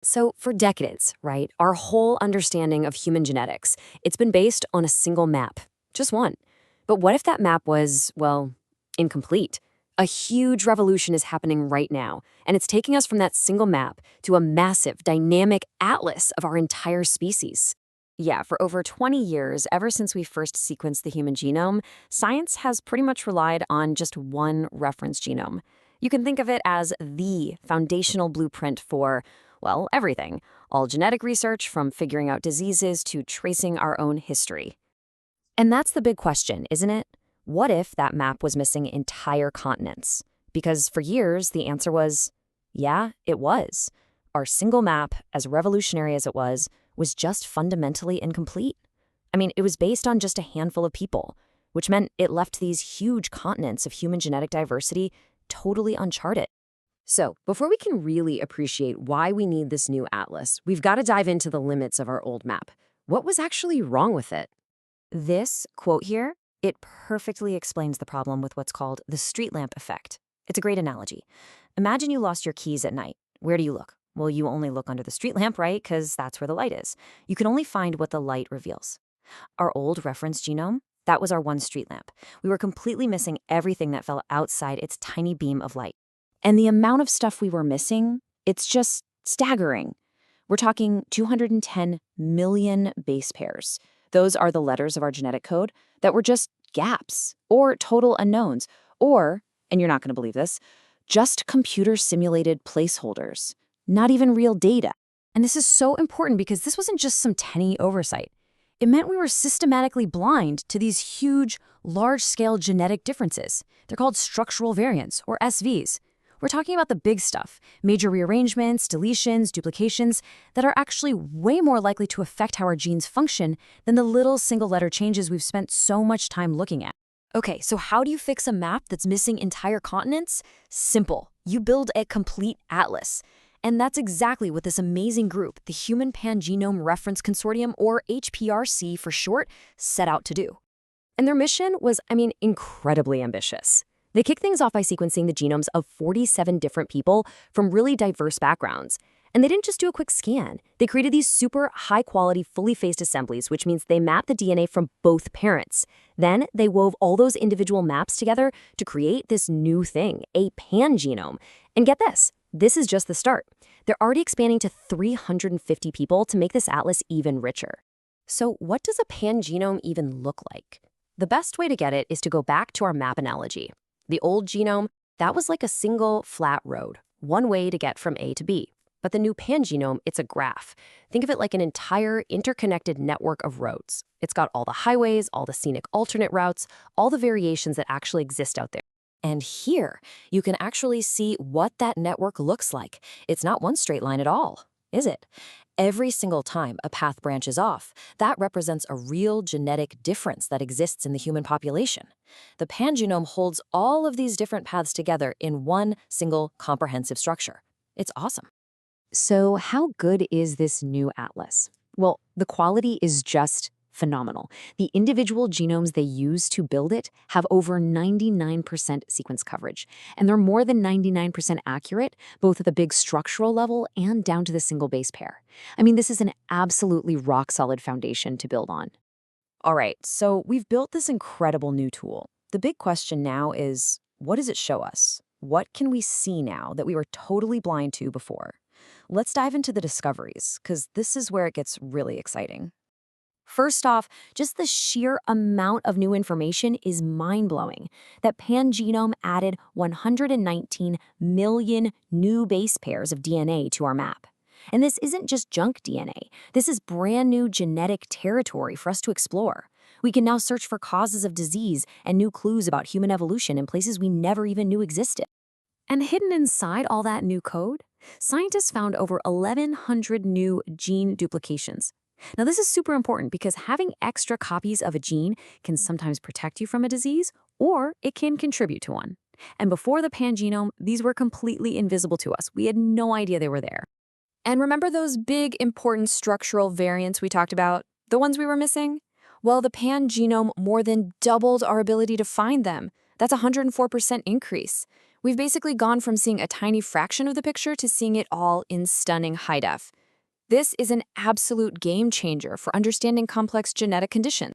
So for decades, right, our whole understanding of human genetics, it's been based on a single map, just one. But what if that map was, well, incomplete? A huge revolution is happening right now, and it's taking us from that single map to a massive, dynamic atlas of our entire species. Yeah, for over 20 years, ever since we first sequenced the human genome, science has pretty much relied on just one reference genome. You can think of it as the foundational blueprint for, well, everything. All genetic research, from figuring out diseases to tracing our own history. And that's the big question, isn't it? What if that map was missing entire continents? Because for years, the answer was, yeah, it was. Our single map, as revolutionary as it was just fundamentally incomplete. I mean, it was based on just a handful of people, which meant it left these huge continents of human genetic diversity totally uncharted. So, before we can really appreciate why we need this new atlas, we've got to dive into the limits of our old map. What was actually wrong with it? This quote here, it perfectly explains the problem with what's called the street lamp effect. It's a great analogy. Imagine you lost your keys at night. Where do you look? Well, you only look under the street lamp, right? Because that's where the light is. You can only find what the light reveals. Our old reference genome, that was our one street lamp. We were completely missing everything that fell outside its tiny beam of light. And the amount of stuff we were missing, it's just staggering. We're talking 210 million base pairs. Those are the letters of our genetic code that were just gaps or total unknowns or, and you're not going to believe this, just computer-simulated placeholders, not even real data. And this is so important because this wasn't just some tiny oversight. It meant we were systematically blind to these huge, large-scale genetic differences. They're called structural variants, or SVs. We're talking about the big stuff, major rearrangements, deletions, duplications, that are actually way more likely to affect how our genes function than the little single-letter changes we've spent so much time looking at. Okay, so how do you fix a map that's missing entire continents? Simple. You build a complete atlas. And that's exactly what this amazing group, the Human Pangenome Reference Consortium, or HPRC for short, set out to do. And their mission was, incredibly ambitious. They kicked things off by sequencing the genomes of 47 different people from really diverse backgrounds. And they didn't just do a quick scan. They created these super high-quality, fully phased assemblies, which means they mapped the DNA from both parents. Then they wove all those individual maps together to create this new thing, a pangenome. And get this is just the start. They're already expanding to 350 people to make this atlas even richer. So what does a pangenome even look like? The best way to get it is to go back to our map analogy. The old genome, that was like a single flat road, one way to get from A to B. But the new pangenome, it's a graph. Think of it like an entire interconnected network of roads. It's got all the highways, all the scenic alternate routes, all the variations that actually exist out there. And here, you can actually see what that network looks like. It's not one straight line at all, is it? Every single time a path branches off, that represents a real genetic difference that exists in the human population. The pangenome holds all of these different paths together in one single comprehensive structure. It's awesome. So how good is this new atlas? Well, the quality is just phenomenal. The individual genomes they use to build it have over 99% sequence coverage, and they're more than 99% accurate, both at the big structural level and down to the single base pair. This is an absolutely rock-solid foundation to build on. All right, so we've built this incredible new tool. The big question now is, what does it show us? What can we see now that we were totally blind to before? Let's dive into the discoveries, because this is where it gets really exciting. First off, just the sheer amount of new information is mind-blowing. That pangenome added 119 million new base pairs of DNA to our map. And this isn't just junk DNA. This is brand new genetic territory for us to explore. We can now search for causes of disease and new clues about human evolution in places we never even knew existed. And hidden inside all that new code, scientists found over 1,100 new gene duplications. Now, this is super important because having extra copies of a gene can sometimes protect you from a disease, or it can contribute to one. And before the pangenome, these were completely invisible to us. We had no idea they were there. And remember those big, important structural variants we talked about? The ones we were missing? Well, the pangenome more than doubled our ability to find them. That's a 104% increase. We've basically gone from seeing a tiny fraction of the picture to seeing it all in stunning high def. This is an absolute game changer for understanding complex genetic conditions.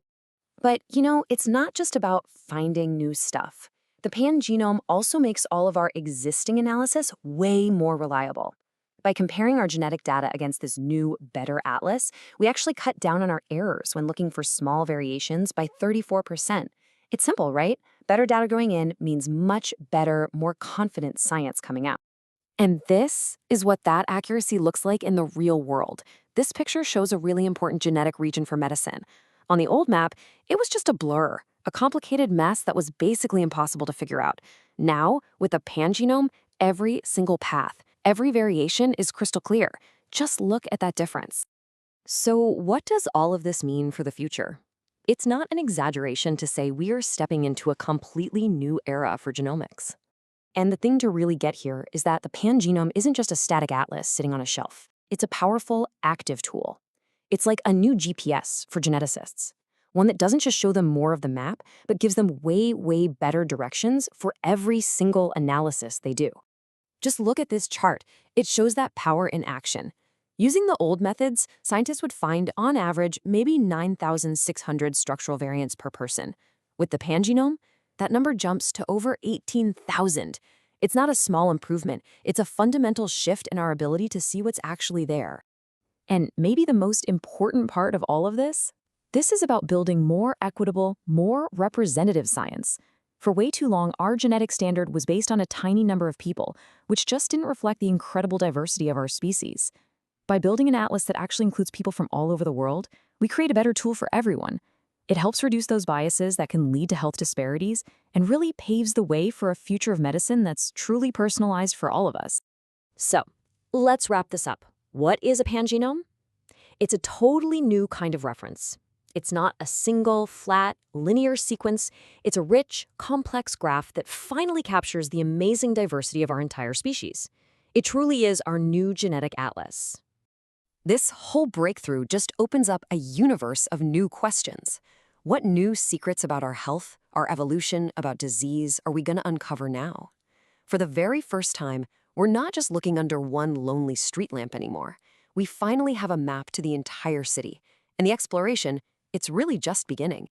But, it's not just about finding new stuff. The pangenome also makes all of our existing analysis way more reliable. By comparing our genetic data against this new, better atlas, we actually cut down on our errors when looking for small variations by 34%. It's simple, right? Better data going in means much better, more confident science coming out. And this is what that accuracy looks like in the real world. This picture shows a really important genetic region for medicine. On the old map, it was just a blur, a complicated mess that was basically impossible to figure out. Now, with a pangenome, every single path, every variation is crystal clear. Just look at that difference. So, what does all of this mean for the future? It's not an exaggeration to say we are stepping into a completely new era for genomics. And the thing to really get here is that the pangenome isn't just a static atlas sitting on a shelf. It's a powerful, active tool. It's like a new GPS for geneticists, one that doesn't just show them more of the map, but gives them way, way better directions for every single analysis they do. Just look at this chart. It shows that power in action. Using the old methods, scientists would find, on average, maybe 9,600 structural variants per person. With the pangenome, that number jumps to over 18,000. It's not a small improvement. It's a fundamental shift in our ability to see what's actually there. And maybe the most important part of all of this? This is about building more equitable, more representative science. For way too long, our genetic standard was based on a tiny number of people, which just didn't reflect the incredible diversity of our species. By building an atlas that actually includes people from all over the world, we create a better tool for everyone. It helps reduce those biases that can lead to health disparities and really paves the way for a future of medicine that's truly personalized for all of us. So, let's wrap this up. What is a pangenome? It's a totally new kind of reference. It's not a single, flat, linear sequence. It's a rich, complex graph that finally captures the amazing diversity of our entire species. It truly is our new genetic atlas. This whole breakthrough just opens up a universe of new questions. What new secrets about our health, our evolution, about disease are we going to uncover now? For the very first time, we're not just looking under one lonely street lamp anymore. We finally have a map to the entire city. And the exploration, it's really just beginning.